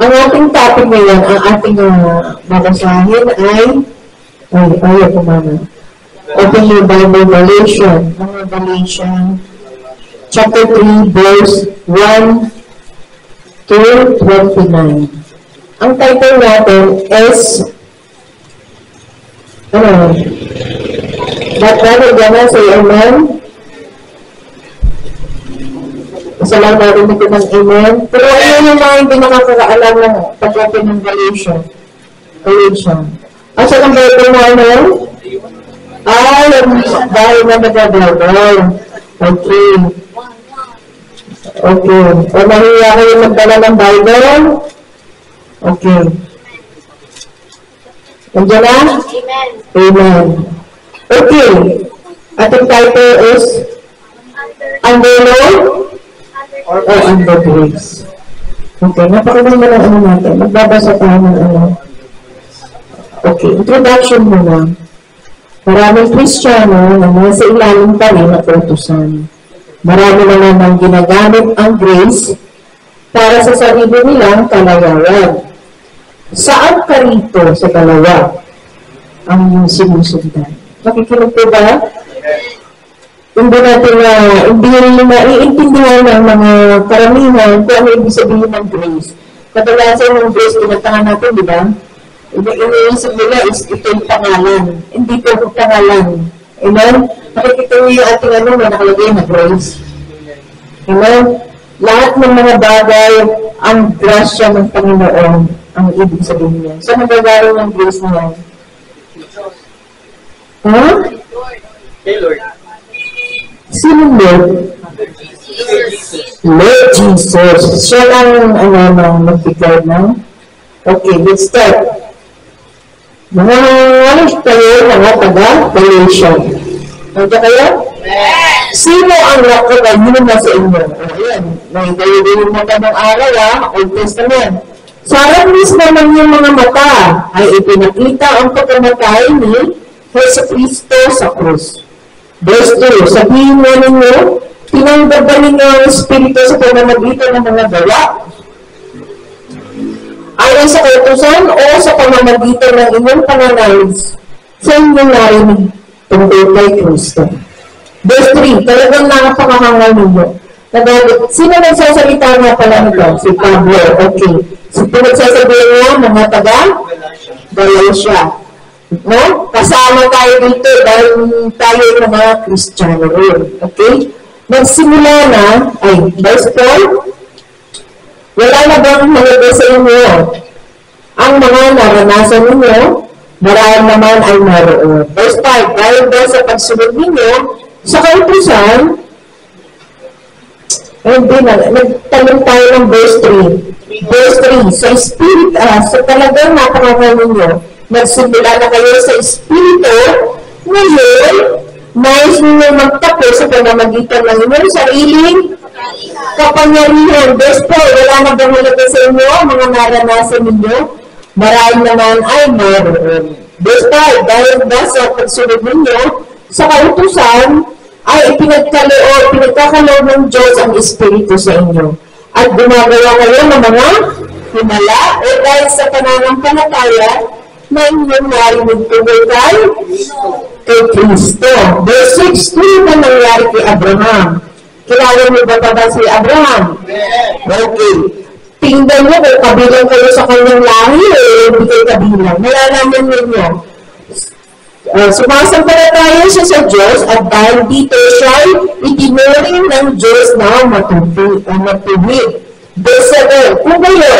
Ang ating topic ngayon, ang ating babasahin ay kumana. Open your Bible, Galatians. Mga Galatians, chapter 3, verse 1 to 29. Ang title natin is, ba't natin gana say amen? Isa lang natin ito ng amen. Pero ano yung mga hindi nakakaalam ng pag-open ng Galatians? Asa lang ba ito na ano? Dahil na nagagawin. Okay. Okay. O nahiya kayo magdala ng Bible? Okay. Nandiyan na? Amen. Amen. Okay. Ating title is Under Law or Under Grace. Okay. Napakaganda ng ano natin. Magbabasa tayo ng ano. Okay. Introduction muna. Maraming Kristiyano na nasa ilalim pa rin at utusan. Marami na namang ginagamit ang grace para sa sarili nilang kalayawan. Saan ka rito sa dalawa ang iyong sinusundan? Nakikinig po ba? Hindi natin hindi naiintindihan ng mga karamihan kung ano ibig sabihin ng grace. Kadalasan ng grace, tinatangan natin, di ba? Iniisip nila is ito yung pangalan. Hindi po yung pangalan. Amen? Nakikita niyo yung ating may nakalagay na grace. Amen? Lahat ng mga bagay, ang grasya ng Panginoon, ang ibig sabihin niya. So, nagagawa ng grace niya. Ha? Lord. Sino Lord? Lord Jesus. Siya lang, magbigay na. Okay, let's start. Mga kayo, mga taga-Galatians. Nandiyan kayo? Sino ang nakakayin na sa inyo? Ayan, may kayo din yung mata ng araw, Old Testament. Sa harap mismo ng iyong mga mata ay ipinakita ang pagkamatay ni Jesucristo sa krus. Verse 2, sabihin mo ninyo, tinanggap ba ninyo ang Espiritu sa pamamagitan ng mga gawa? Ayon sa kautusan o sa pamamagitan ng inyong pananalis sa inyong narinig tungkol kay Kristo. Verse 3, talagang nakapakahangal ninyo. Sino nagsasalita nga pala nito? Si Pablo. Okay. Sino nagsasabihin nga mga taga-Galatia? No? Kasama tayo dito dahil tayo yung mga Kristiyano rin. Okay? Nagsimula na, verse 4, wala na bang mahalaga sa inyo? Ang mga naranasan ninyo, marahil naman ay naroon. Verse 5, dahil daw sa pagsunod ninyo, sa kautusan, nagtanong tayo ng verse 3. Verse 3, sa Spirit, sa talagang napakakal ninyo, nagsimula na kayo sa Espiritu, ngayon, nais ninyo magtapos sa pamamagitan ng inyong sariling kapangyarihan. Verse 4, wala na bang halaga sa inyo, mga naranasan ninyo, marahil naman ay naroon. Verse 5, dahil ba sa pagsunod ninyo, sa kautusan, ay pinagkakaloob ng Diyos ang Espiritu sa inyo. At gumagawa kayo ng mga himala o dahil sa pananampalataya na inyong narinig tungkol kay Kristo. Verse 6, tuloy na nangyari kay Abraham. Kilala mo ba si Abraham? Okay. Tingnan mo kung kabilang kayo sa kanyang lahi o hindi kayo kabilang. Malalaman ninyo. Sumasampalataya siya sa Diyos at dahil dito siya itinuring ng Diyos na matuwid. Verse 7, kung kayo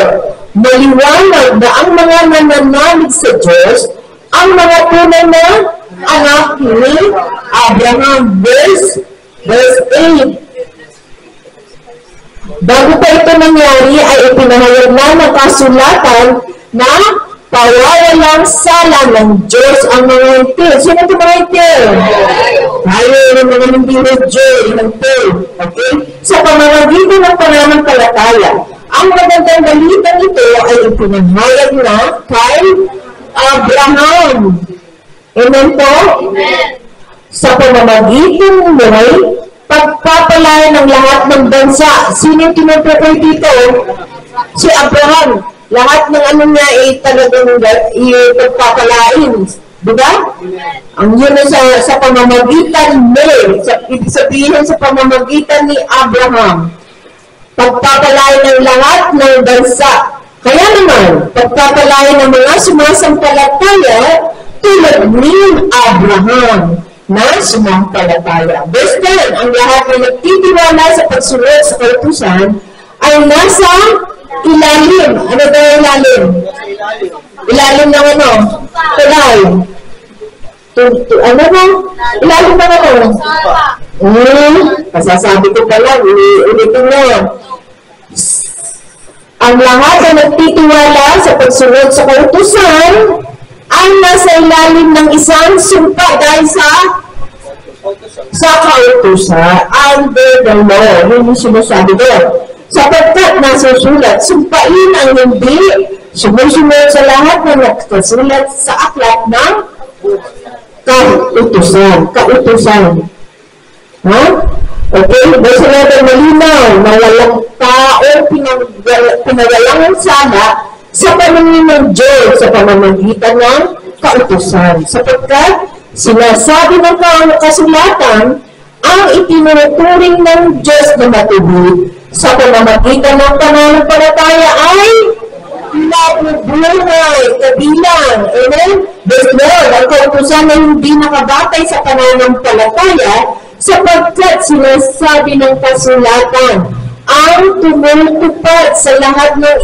maliwanag na ang mga nananalig sa Diyos, ang mga tunay na anak ni Abraham. Verse 8, bago pa ito nangyari ay ipinahayag na ng kasulatan na pawawalang sala ng Diyos ang mga itil. Sino ito mga itil? Tayo ng mga hindi ng itil. Okay? Sa pamamagitan ng pananampalataya, ang magandang balitang ito ay ipinahayag na kay Abraham. Amen po? Amen. Sa pamamagitan nito'y pagpapalaya ng lahat ng bansa. Sino yung tinutukoy dito? Si Abraham. lahat ng ano niya ay talagang ipagpapalain. Diba? Ang yun na sa pamamagitan ni, ibig sabihin sa pamamagitan ni Abraham, pagpapalain ng lahat ng bansa. Kaya naman, pagpapalain ng mga sumasampalataya tulad ni Abraham na sumampalataya. Verse 10, ang lahat na nagtitiwala sa pagsunod sa kautusan ay nasa ilalim. Ano ba yung ilalim? Ilalim ng ano? Tulay. Ano ba? Ilalim ng ano? Kasasabi ko pala, ulitin mo. Ang lahat na nagtitiwala sa pagsunod sa kautusan ay nasa ilalim ng isang sumpa dahil sa kautusan, under the law. Yun yung sinasabi doon. Sapagkat nasusulat, sumpain ang hindi sumusunod sa lahat na nakasulat sa aklat ng kautusan. Ha? Okay? Basta natin malinaw na walang tao pinagalangan sana sa paningin ng Diyos sa pamamagitan ng kautusan. Sapagkat sinasabi ng kasulatan ang itinuturing ng Diyos na matubig sa pamamagitan ng pananampalataya ay nabubuhay, kabilang. Amen? Verse 9, ang kautusan ay hindi nakabatay sa pananampalataya sapagkat sinasabi ng kasulatan ang tumutupad sa lahat ng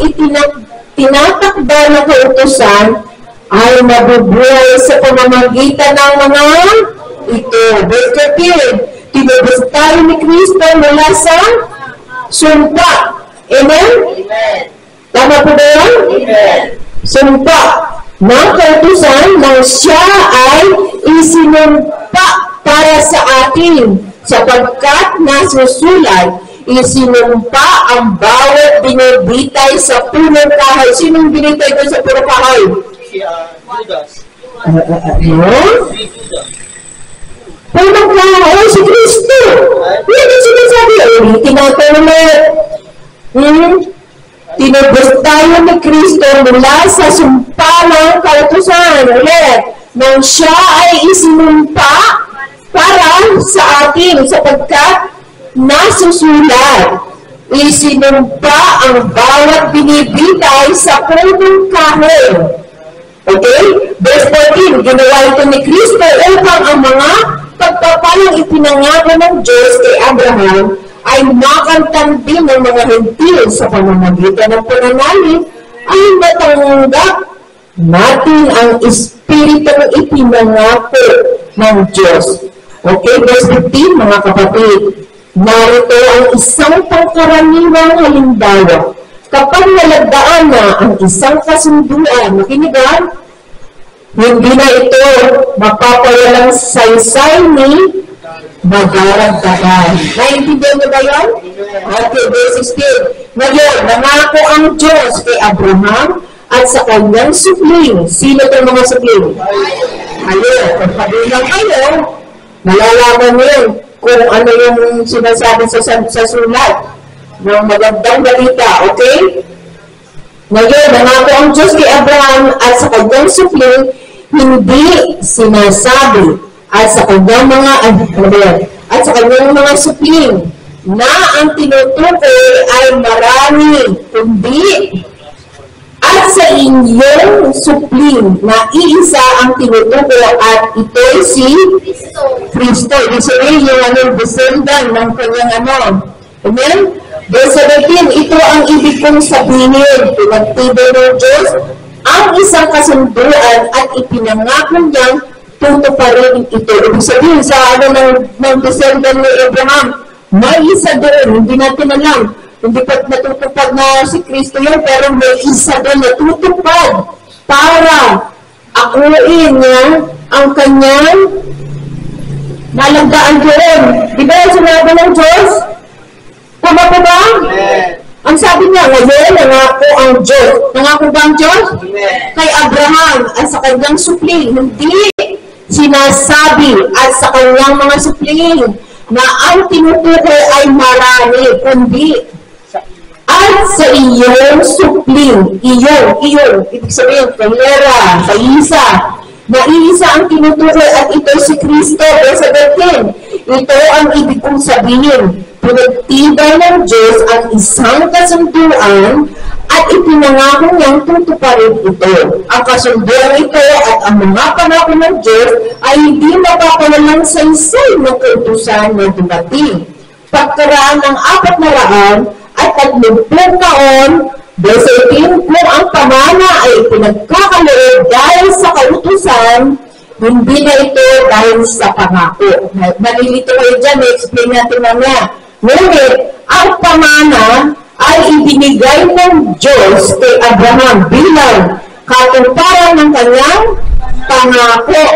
tinatakda na kautusan ay mabubuhay sa pamamagitan ng mga ito. Verse 13, tinubos tayo ni Kristo mula sa sumpa. Amen? Tama po ba yan? Sumpa ng kautusan nang siya ay isinumpa para sa atin sapagkat nasusulat, isinumpa ang bawat binibitay sa punong kahoy. Sinong binitay doon sa punong kahoy? Judas. Punong kahoy si Kristo. Yan ang sinasabi. Tinatanong mo, tinubos tayo ni Kristo mula sa sumpa ng kautusan. Ulit, nang siya ay isinumpa para sa atin sapagkat nasusulat, isinumpa ang bawat binibitay sa punong kahoy. Okay? Verse 14, ginawa ito ni Kristo upang ang mga pagpapalang ipinangako ng Diyos kay Abraham ay makamtan din ng mga hentil sa pamamagitan ng pananalig ay matanggap natin ang Espiritong ipinangako ng Diyos. Okay, verse 15, mga kapatid, narito ang isang pangkaraniwang halimbawa. Kapag nalagdaan na ang isang kasunduan, makinig, hindi na ito mapapawalang saysay ni madaragdagan. Naintindihan niyo ba yun? Okay, verse 16. Ngayon, nangako ang Diyos kay Abraham at sa kanyang supling. Sino itong mga supling? Ayun, kung pabilang kayo, malalaman niyo kung ano yung sinasabi sa sulat ng magandang balita, okay? Ngayon, nangako ang Diyos kay Abraham at sa kanyang supling, hindi sinasabi at sa kanyang mga supling na ang tinutukoy ay marami, kundi at sa inyong supling na iisa ang tinutukoy at ito'y si Kristo. Ibig sabihin yung descendant ng kanyang Amen? Verse 17, ito ang ibig kong sabihin, pinagtibay ng Diyos ang isang kasunduan at ipinangako niyang tutuparin ito. Ibig sabihin sa ng descendant ni Abraham, may isa doon, hindi natin alam. Hindi pa natutupad na si Kristo yun, pero may isa doon natutupad para akuin niya ang kanyang nalagdaan doon. Di ba yung sinabi ng Diyos? Tama po ba? Ang sabi niya, ngayon, nangako ang Diyos. Nangako ba ang Diyos? Kay Abraham at sa kanyang supling. Hindi sinasabi at sa kanyang mga supling na ang tinutukoy ay marami, kundi at sa iyong supling. Iyong, ibig sabihin, kahera, kaisa, na iisa ang tinutukoy at ito si Kristo. Verse 17, ito ang ibig kong sabihin, pinagtibay ng Diyos ang isang kasunduan at ipinangako niyang tutuparin ito. Ang kasunduan ito at ang mga pangako ng Diyos ay hindi mapapalalang saysay ng kautusan na dumating. Pagkaraan ng 430 taon, verse 18, kung ang pamana ay pinagkakaloob dahil sa kautusan, hindi na ito dahil sa pangako. Malilito kayo dyan, i-explain natin mamaya. Ngunit, ang pamana ay ibinigay ng Diyos kay Abraham bilang katuparan ng kanyang pangako.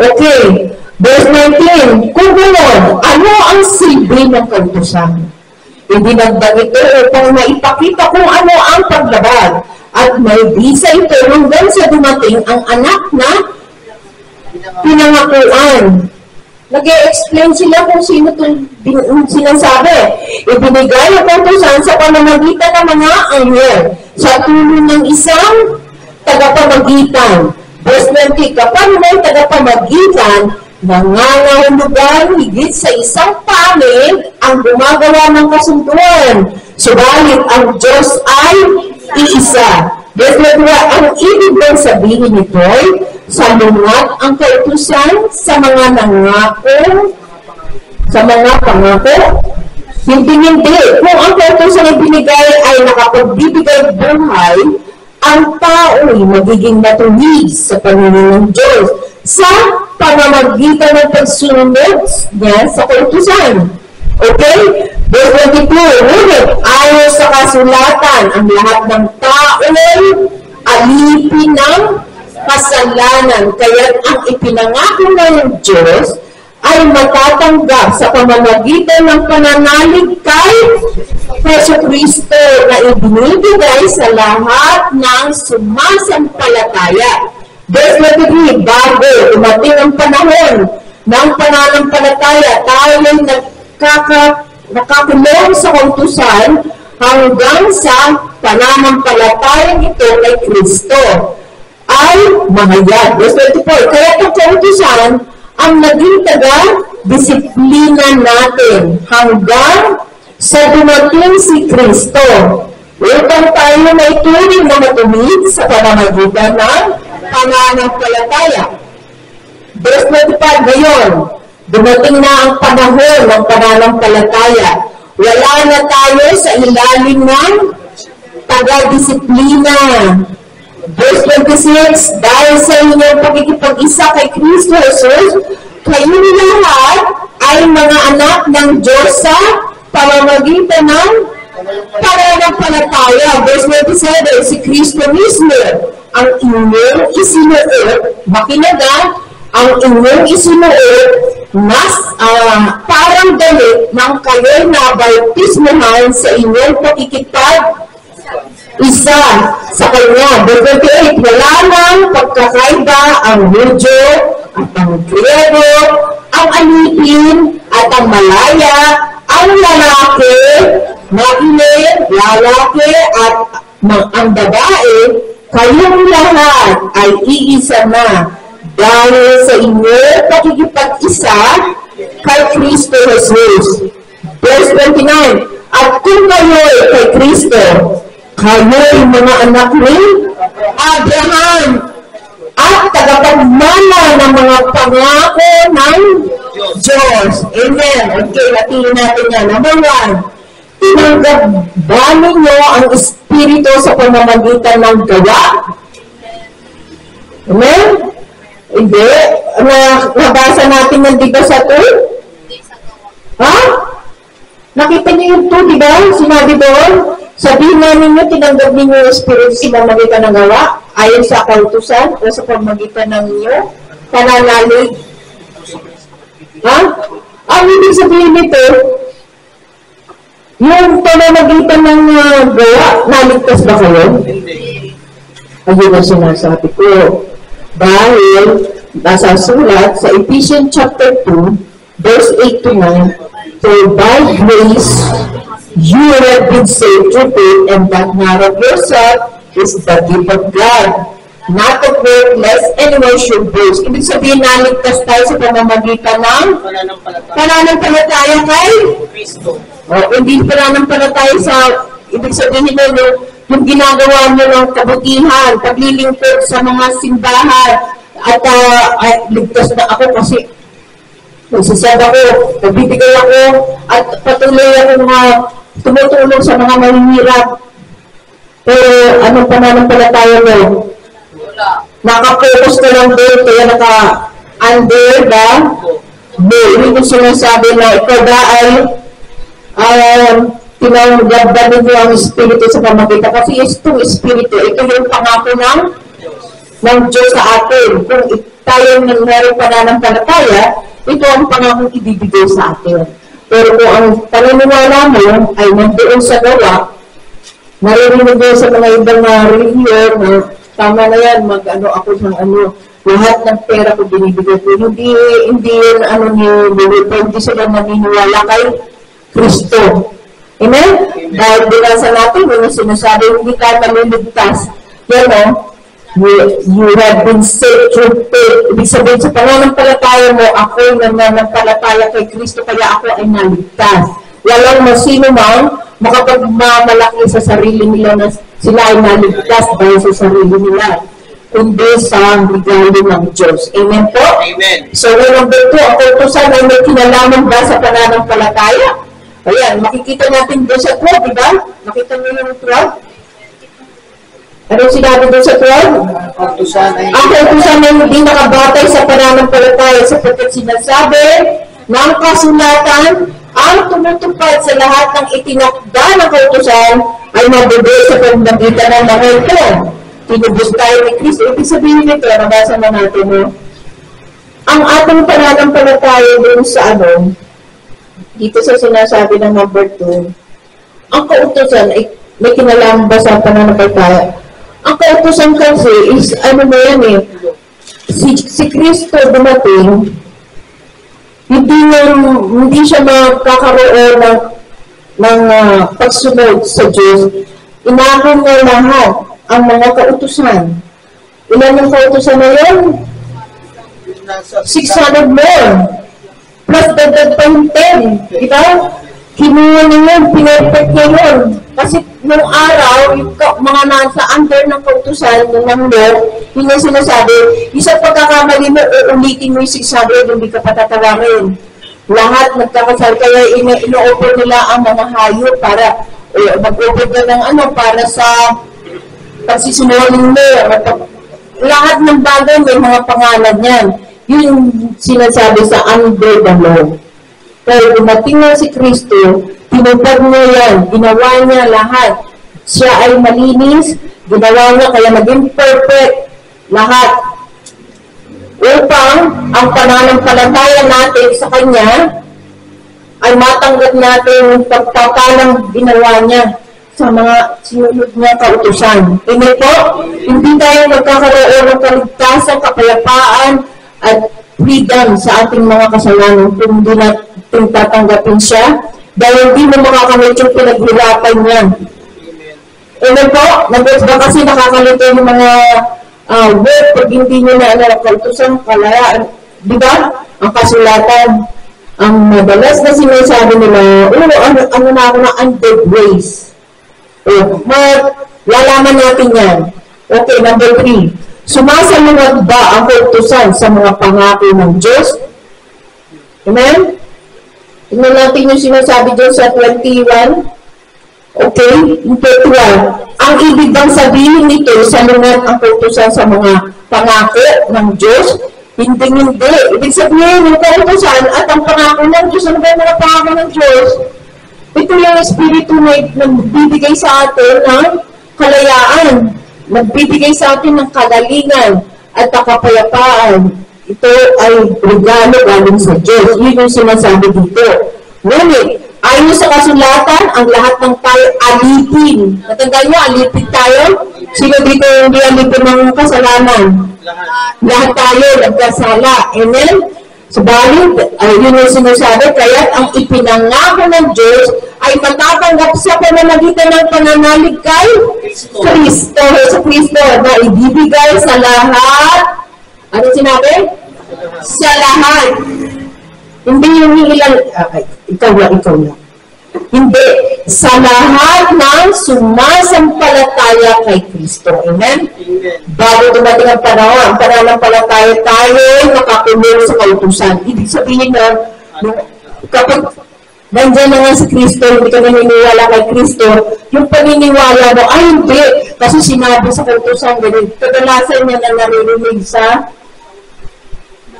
Okay. Verse 19, kung ganoon, ano ang silbi ng kautusan? Ibinagdag ito upang maipakita kung ano ang paglabag at may bisa ito hanggang sa dumating ang anak na pinangakuan. Nag-e-explain sila kung sino itong sinasabi. Ibinigay ang kautusan sa pamamagitan ng mga anghel sa tulong ng isang tagapamagitan. Verse 20, kapag may tagapamagitan, nangangahulugan higit sa isang panig ang gumagawa ng kasunduan. Subalit ang Diyos ay iisa. Verse 21, ang ibig bang sabihin nito'y salungat ang kautusan sa mga nangako, sa mga pangako? Hindi. Kung ang kautusan ay binigay ay nakapagbibigay buhay, ang tao'y magiging matuwid sa Panginoon ng Diyos sa pamamagitan ng pagsunod niya sa kautusan. Okay? Verse 22, ngunit ayon sa kasulatan, ang lahat ng tao'y alipin ng kasalanan, kaya ang ipinangako ng Diyos ay matatanggap sa pamamagitan ng pananalig kay Yesu Kristo na ibinibigay sa lahat ng sumasampalataya. Verse 23, bago dumating ang panahon ng pananampalataya, tayo ay nakakulong sa kautusan hanggang sa pananampalatayang ito kay Kristo ay mahayag. Verse 24, kaya itong kautusan ang naging taga-disiplina natin hanggang sa dumating si Kristo upang tayo na ituring na matumid sa pamamagitan ng pananampalataya. Verse 25, ngayon, dumating na ang panahon ng pananampalataya. Wala na tayo sa ilalim ng taga-disiplina. Verse 26, dahil sa inyong pagkikipag-isa kay Kristo Jesus, kayong lahat ay mga anak ng Diyos sa pamamagitan ng pananampalataya. Verse 27, si Kristo mismo ang inyong isinuot, makinaga, ang inyong isinuot parang galit nang kayo'y nabautismuhan sa inyong pakikipag-isa sa Kanya. Verse 28, wala nang pagkakaiba ang Hudyo at ang Griego, ang alipin at ang malaya, ang lalaki, lalaki at ang babae, kayong lahat ay iisa na dahil sa inyong pakikipag-isa kay Kristo Jesus. Verse 29, at kung kayo'y kay Kristo, kayo'y mga anak ni Abraham at tagapagmana ng mga pangako ng Diyos. Amen. Okay, natingin natin yan. Number 1, tinanggap ba ninyo ang Espiritu sa pamamagitan ng gawa? Amen? Hindi. Nabasa natin yan, di ba, sa 2? Ha? Nakita niyo yung 2, di ba? Sinabi doon, sabihin na ninyo, tinanggap ninyo yung Espiritu sa pamamagitan ng gawa, ayon sa kautusan o sa pamamagitan ng inyo, pananalig. Ha? Ang ibig sabihin nito, yung pamamagitan ng gawa, naligtas ba kayo? Ayun ang sinasabi ko. Dahil, nasa sulat sa Ephesians chapter 2, verse 8 to 9, for by grace You have been saved through faith, and that not of yourself is the gift of God. Not of work, lest anyone should boast. Ibig sabihin, naligtas tayo sa pamamagitan ng pananampalataya kay Kristo. hindi pananampalataya sa, ibig sabihin yung ginagawa mo ng kabutihan, paglilingkod sa mga simbahan, at ligtas na ako kasi nagsasad ako, nagbibigay ako, at patuloy akong tumutulong sa mga mahihirap. Pero anong pananampalataya mo? Naka-focus ka lang doon, kaya naka-under the bowl. Hindi ko sinasabi na ikaw ba ay tinanggap ninyo ang Espiritu sa pamagitan. Kasi itong Espiritu, ito yung pangako ng Diyos sa atin. Kung tayo meron pananampalataya, ito ang pangakong ibibigay sa atin. Pero kung ang paniniwala mo ay nandoon sa gawa, narinig mo sa mga ibang relihiyon na tama na yan, ako ng lahat ng pera ko binibigay ko. Hindi yun hindi sila naniniwala kay Kristo. Amen? Dahil binasa natin, yung sinasabi, hindi tayo maliligtas. Yan you have been saved through faith. Ibig sabihin sa pananampalataya mo, ako nananampalataya kay Kristo, kaya ako ay naligtas. Walang masino man makapagmamalaki sa sarili nila na sila ay naligtas dahil sa sarili nila, kundi sa regalo ng Diyos. Amen po? Amen. So, number 2, ang kautusan ay may kinalaman ba sa pananampalataya? Ayan, makikita natin doon sa 12, diba? Makita nyo yung 12? Anong sinabi doon sa 12? Ang kautusan ay hindi nakabatay sa pananampalataya sapagkat sinasabi ng kasulatan ang tumutupad sa lahat ng itinakda ng kautusan ay mabubuo sa pamamagitan ng mga ito. Tinubos tayo ni Kristo. Ibig sabihin nito, nabasa na natin ang ating pananampalataya dun sa dito sa sinasabi ng number 2, ang kautusan ay may kinalaman ba sa pananampalataya? Ang kautusan kasi is, si Kristo dumating, hindi siya magkakaroon ng pagsunod sa Diyos. Inahon niya lahat ang mga kautusan. Ilan ang kautusan na yun? 600 more. Plus dagdag pa yung 10. Diba? Kinuha niya yun, pinperfect niya yun. Kasi nung araw, yung mga nasa under ng kautusan, ng law, yun yung sinasabi, isang pagkakamali mo, uulitin mo yung 600, hindi ka patatawarin. Lahat nagkakasal, kaya ino-offer nila ang mga hayop para mag-offer na ng para sa pagsisinungaling mo. Lahat ng bagay may mga pangalan yan. Yun yung sinasabi sa under the law. Pero dumating na si Kristo, tinupad niya yan, ginawa niya lahat. Siya ay malinis, ginawa niya kaya naging perfect lahat. Upang ang pananampalataya natin sa Kanya ay matanggap natin yung pagpapakang ginawa niya sa mga sinunod niya kautusan. Hindi po, hindi tayo magkakaroon ng kaligtasan, kapayapaan, at freedom sa ating mga kasalanan kung hindi natin tatanggapin siya dahil hindi mo makakamit yung pinaghirapan niya. Amen po? Ba kasi nakakalito yung mga work pag hindi nyo na kautusan, kalayaan. Di ba? Ang kasulatan, ang madalas na sinasabi nila, ano na ako na under grace. Lalaman natin yan. Okay, number 3. Sumasalungat ba ang kautusan sa mga pangako ng Diyos? Amen? Tingnan natin yung sinasabi dyan sa 21. Okay, yung 21. Ang ibig bang sabihin nito, salungat ang kautusan sa mga pangako ng Diyos? Hindi. Ibig sabihin, yung kautusan at ang pangako ng Diyos, ano ba yung mga pangako ng Diyos? Ito yung Espiritu na nagbibigay sa atin ng kalayaan, nagbibigay sa atin ng kagalingan at kapayapaan. Ito ay regalo galing sa Diyos. Yun yung sinasabi dito. Ngunit, ayon sa kasulatan, ang lahat ng tayo alipin. Natandaan nyo, alipin tayo? Sino dito hindi alipin ng kasalanan? Lahat tayo nagkasala. Amen? Subalit, yun yung sinasabi, kaya ang ipinangako ng Diyos ay ay matatanggap sa pamamagitan ng pananalig kay Kristo. Sa Kristo na ibibigay sa lahat. Ano sinabi? Sa lahat. Hindi yung ilang, ikaw na. Hindi. Sa lahat ng sumasampalataya kay Kristo. Amen? Bago dumating ang panahon ng palataya tayo nakakulong sa kautusan. Ibig sabihin na, kapag nandiyan na nga si Kristo, hindi ka naniniwala kay Kristo, yung paniniwala mo, ay hindi, kasi sinabi sa kautusan, ganun. Kadalasan niya na naririnig sa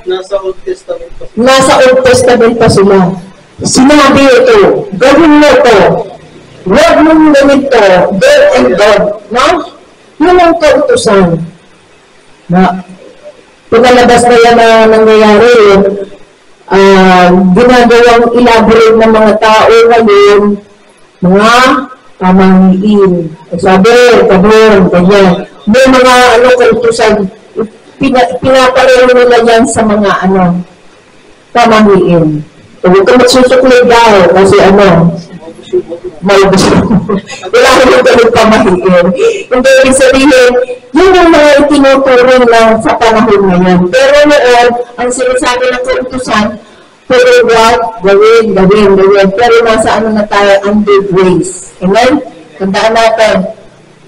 Nasa Old Testament pa. Nasa Old Testament pa sila. Sinabi ito, gawin mo ito. Huwag mong ganito, God and God. No? Yun ang kautusan. Na, pinalabas na yan na nangyayari, ginagawang elaborate ng mga tao ngayon, mga pamanghiin. Sabi, kabon, ganyan. May mga kautusan, pinapareho nila yan sa mga pamanghiin. Huwag ka magsusukli daw kasi may gusto. Wala ko yung ganun pamahiin. Hindi, ibig sabihin, yun ang mga itinuturing lang sa panahon ngayon. Pero noon, ang sinasabi ng kautusan, pero what? Gawin. Pero nasa na tayo, under grace. Amen? Tandaan natin,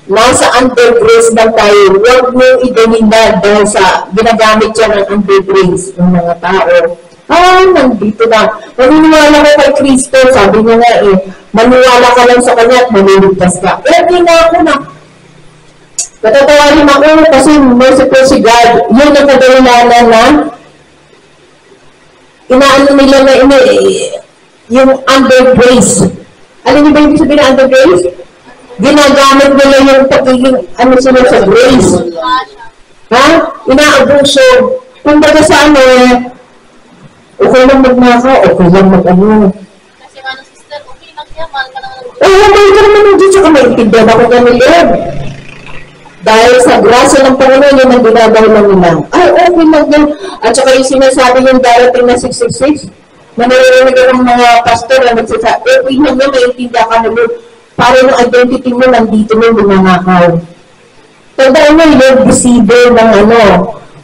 nasa under grace lang tayo. Huwag mong idominad dahil sa ginagamit siya ng under grace ng mga tao. Nandito na. Maniniwala ko kay Kristo, sabi niya nga maniwala ka lang sa Kanya at maliligtas ka. Hindi na ako na. Natatawarin ako kasi merciful si God. Yun ang kadalilanan na inaano nila na yung under grace. Alam niyo ba yung sabihin na under grace? Ginagamit nila yung pagiging sila sa grace. Inaabuso. Kung baga sa okay lang magnakaw, okay lang mag-ano. Kasi sister, okay lang yan, mahal ka naman. Mahal ka naman ng Diyos, saka maintindihan ako kami yun. Dahil sa grasya ng Panginoon, yun ang ginagawa nila. Okay lang yan. At saka yung sinasabi yung darating na 666, na naririnig ng mga pastor na nagsasabi, okay lang yan, maintindihan ka naman. Para yung identity mo, nandito mo yung nanakaw. Tandaan mo yung deceiver ng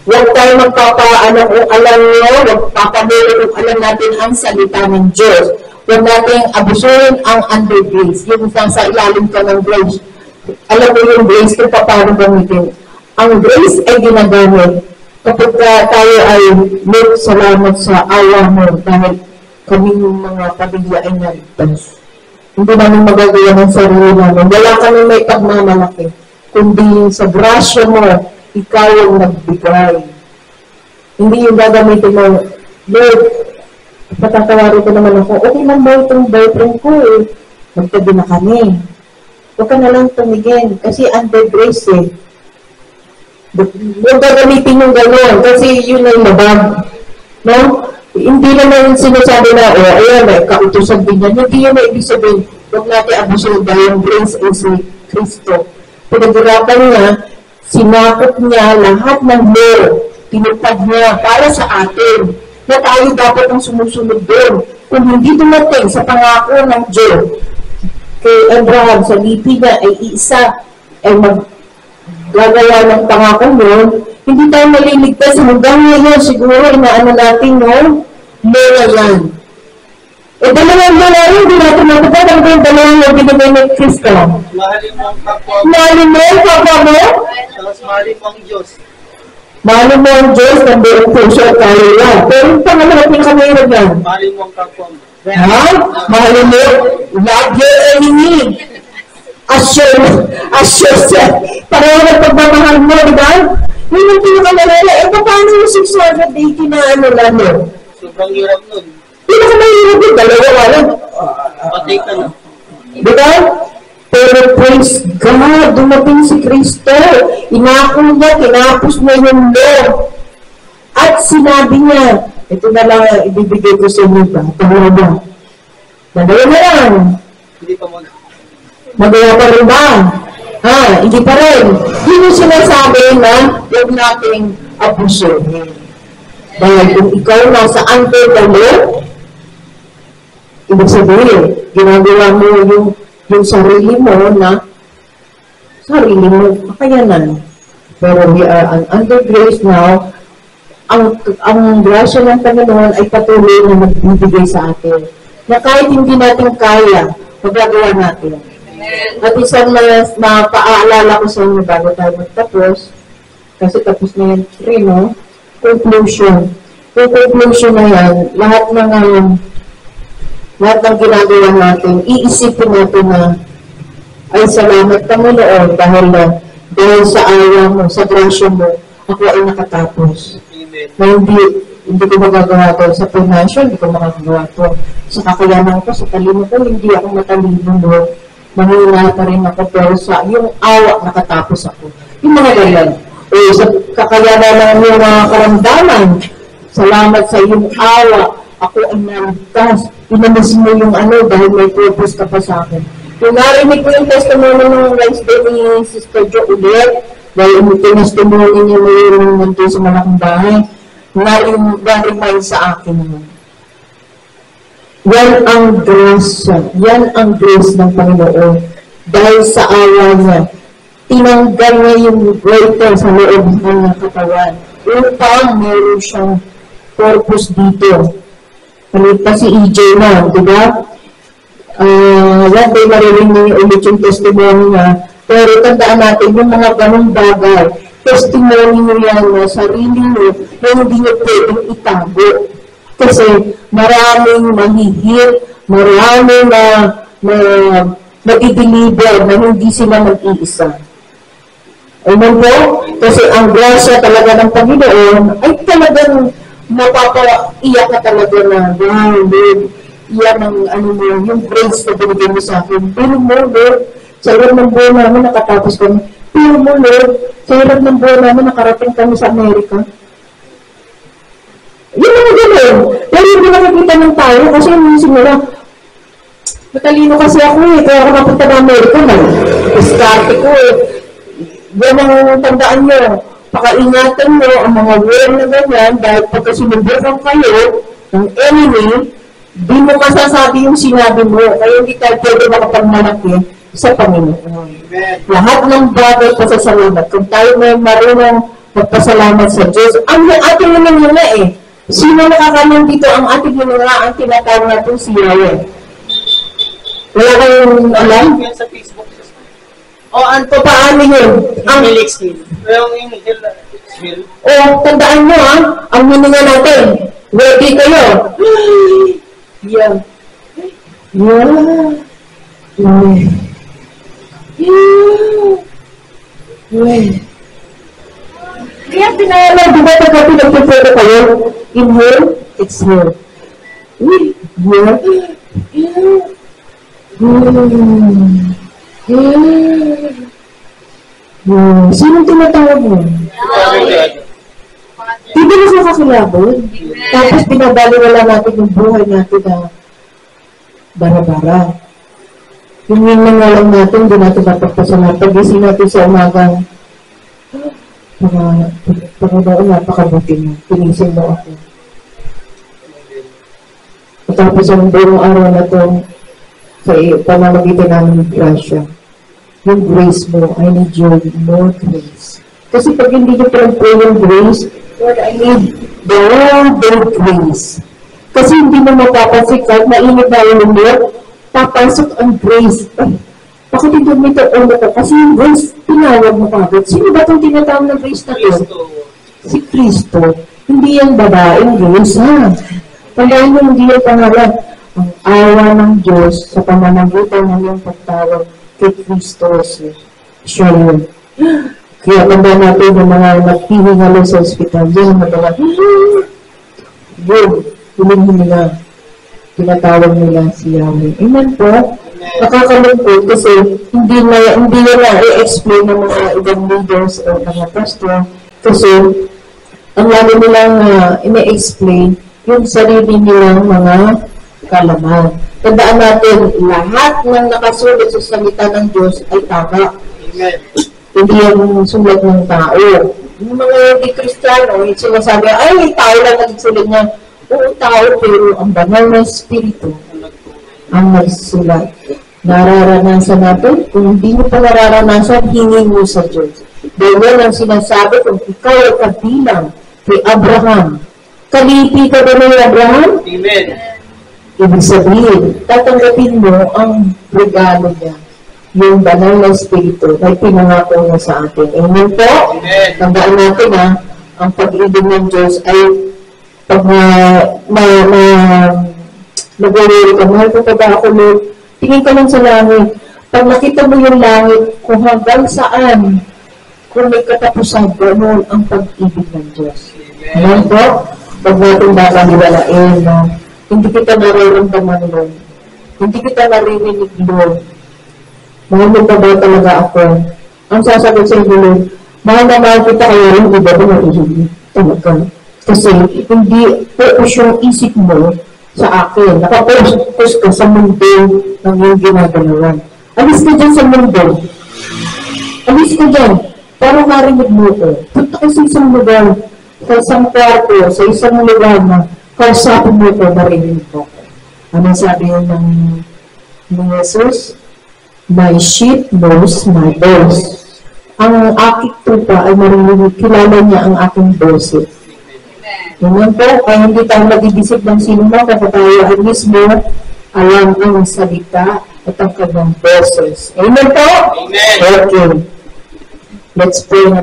huwag tayo magpapaano kung alam nyo, huwag papamili kung alam natin ang salita ng Diyos. Huwag natin abusuin ang under grace. Yung sa ilalim ka ng grace. Alam mo yung grace kung paano gamitin. Ang grace ay ginagamit kapag tayo ay may salamat sa awa mo dahil kami yung mga pamilya ay naligtas. Hindi namin magagawa ng sarili namin. Wala kami may pagmamalaki. Kundi sa grasya mo, ikaw ang nagbigay. Hindi yung gagamitin mo, Lord, patatawarin ko naman ako, okay lang ba itong boyfriend ko magtabi na kami. Huwag ka na lang tumigin, kasi under grace Huwag gagamitin yung gano'n, kasi yun ay labag. No? Hindi naman sinasabi na, ayan, may kautusan din yan. Hindi yun na ibig sabihin, huwag natin abusin dahil yung grace ay si Kristo. Pinag-urapan niya, sinakot niya lahat ng law, tinupad niya para sa atin, na tayo dapat ang sumusunod doon. Kung hindi dumating sa pangako ng Diyos, kay Abraham, sa lipi niya ay isa, ay maggagawa ng pangako noon, hindi tayo maliligtas hanggang ngayon, siguro inaano natin, law na yan. Dalawang dalawa, hindi natin matupad ang dalawang yung binigay ng Kristo. Mahalin mo ang kapwa mo. Mahalin mo ang kapwa mo? Tapos mahalin mo ang Diyos. Mahalin mo ang Diyos ng buong puso at kaya yan. Pero yung pangalawa, pinakamahirap yan. Mahalin mo ang kapwa mo. Mahalin mo, love your enemy. Assure yourself. Pareho na pagmamahal mo, di ba? Yun yung pinakamahirap. Paano yung 680 na lang? Sobrang hirap nun. Pinakamahirap yung dalawa lang. Patay ka na. Diba? Pero praise God, dumating si Kristo. Inako niya, tinapos niya yung law. At sinabi niya, ito na lang ibibigay ko sa inyo ba? Tama ba? Magawa na lang. Hindi pa Magawa pa rin ba? Hindi pa rin. Yun yung sinasabi na huwag nating abusuhin. Dahil kung ikaw nasa under the law, ibig sabihin, ginagawa mo yung sarili mo na sarili mo, kakayanan. Pero we are under grace now. Ang grasya ng Panginoon ay patuloy na magbibigay sa atin. Na kahit hindi natin kaya, magagawa natin. At isang mapaalala ko sa inyo bago tayo magtapos, kasi tapos na yan rin, no? Conclusion. Yung conclusion na yan, lahat ng ginagawa natin, iisipin natin na ay salamat Panginoon dahil sa awa mo, sa grasya mo, ako ay nakatapos. Na hindi ko magagawa to sa financial, hindi ko magagawa to sa kakayanan ko, sa talino ko, hindi ako matalino, Lord. Mahina pa rin ako, pero sa yung awa, nakatapos ako. Yung mga ganyan. Sa kakayanan ng iyong mga karamdaman, salamat sa iyong awa, ako ay naligtas. Inamis mo yung dahil may purpose ka pa sa akin. Kung narinig ko yung testimony ng Wednesday ni Sister Jo ulit, dahil tintestimony niya mayroon nandun sa malaking bahay, na-remind sa akin naman. Yan ang grace ng Panginoon. Dahil sa awa niya, tinanggal niya yung waiter sa loob ng katawan upang meron siyang purpose dito. Palita si EJ na, di ba? Yan tayo marinig niyo ulit yung testimony niya. Pero tandaan natin yung mga ganong bagay. Testimony niyo yan na sarili niyo na hindi niyo pwedeng itago. Kasi maraming mahihil, maraming na mag-deliver na hindi sila mag-iisa. Amen po? Kasi ang grasya talaga ng Panginoon ay talagang mapapaiyak ka talaga na, wow, Lord, iyan ang yung grace na binigay mo sa akin. Pero mo, Lord, sa loob ng buwan namin nakatapos kami. Pero mo, Lord, sa loob ng buwan namin nakarating kami sa Amerika. Yun ang gano'n. Pero hindi nakikita ng tayo kasi yung simula, matalino kasi ako kaya ako napunta ng Amerika na. Diskarte ko Yan ang tandaan nyo. Pakaingatan nyo ang mga word na ganyan dahil pagka sinubukan kayo ng enemy, di mo masasabi yung sinabi mo. Kaya hindi tayo pwede makapagmalaki sa Panginoon. Lahat ng bagay pasasalamat. Kung tayo may marunong magpasalamat sa Diyos, ang ating nangyayala Sino nakakalang dito ang ating nangyayala ang tinatawag natin si Yahweh? Wala kayong alam? Yan sa Facebook. Anto, paano yun? Ang Felix Hill. Yung Hill. Tandaan mo ang hininga natin. Ready kayo? Yeah. Kaya pinayala, di ba pagka pinagpipero kayo? Inhale, exhale. Sino tinatawag mo? Di ba mas nakakilabot? Tapos pinabaliwala natin yung buhay natin na bara-bara. Yung nga lang natin, di natin napagpasalamat. Pag-gising natin sa umagang, Panginoon, napakabuti mo. Pinising mo ako. At tapos ang buong araw na ito, sa pamamagitan namin ng grasya, yung grace mo, I need your more grace. Kasi pag hindi nyo pray yung grace, Lord, I need the grace. Kasi hindi mo mapapansin kahit mainit na ulo mo, papasok ang grace. Bakit hindi mo ito ulo ko? Kasi yung grace, tinawag mo kagad. Sino ba itong tinatawag ng grace na ito? Si Kristo. Hindi yung babaeng grace, Tandaan mo, hindi yung pangalan. Ang awa ng Diyos sa pamamagitan ng iyong pagtawag kay Kristo. Siya yun. Kaya tandaan natin yung mga naghihingalo sa ospital. Yun ang magawa. Yun. Huling-hininga. Tinatawag nila si Yahweh. Amen po. Nakakalungkot kasi hindi na i-explain ng mga ibang leaders o mga pastor kasi ang lalo nilang ina-explain yung sarili nilang mga kalaman. Tandaan natin, lahat ng nakasulat sa salita ng Diyos ay tama. Amen. Hindi yung sulat ng tao. Yung mga hindi Kristiyano, sinasabi, ay, tao lang nagsulat niya. Oo, tao, pero ang banal na Espiritu ang nagsulat. Nararanasan natin. Kung hindi mo pa nararanasan, hingin mo sa Diyos. Dahil yan ang sinasabi kung ikaw ay kabilang kay Abraham. Kalipi ka ba ng Abraham? Amen. Ibig sabihin, tatanggapin mo ang regalo niya. Yung banal na Espiritu ay pinangako niya sa atin. Amen po? Amen. Tandaan natin ang pag-ibig ng Diyos ay pag nag-worry ka, mahal ko pa ba ako, Lord? Tingin ka lang sa langit. Pag nakita mo yung langit, kung hanggang saan, kung may katapusan, ganoon ang pag-ibig ng Diyos. Amen po? Pag natin nakaliwalain, hindi kita nararamdaman, Lord. Hindi kita naririnig, Lord. Mahal mo pa ba talaga ako? Ang sasagot sa inyo, Lord, mahal na mahal kita kaya rin, iba ko naihilig. Talaga. Kasi hindi focus yung isip mo sa akin. Nakapokus ka sa mundo ng iyong ginagalawan. Alis ka dyan sa mundo. Alis ka dyan. Para marinig mo ko. Punta ka sa isang lugar, sa isang kwarto, sa isang lugar na kausapin mo ko, marinig mo ko. Ano sabi yun ng Jesus? My sheep knows my voice. Ang aking tupa ay marinig, kilala niya ang aking boses. Amen po, kaya hindi tayo mag-ibisip ng sino mo, kapag tayo ay mismo alam ang salita at ang kanyang boses. Amen po? Amen. Okay. Let's pray na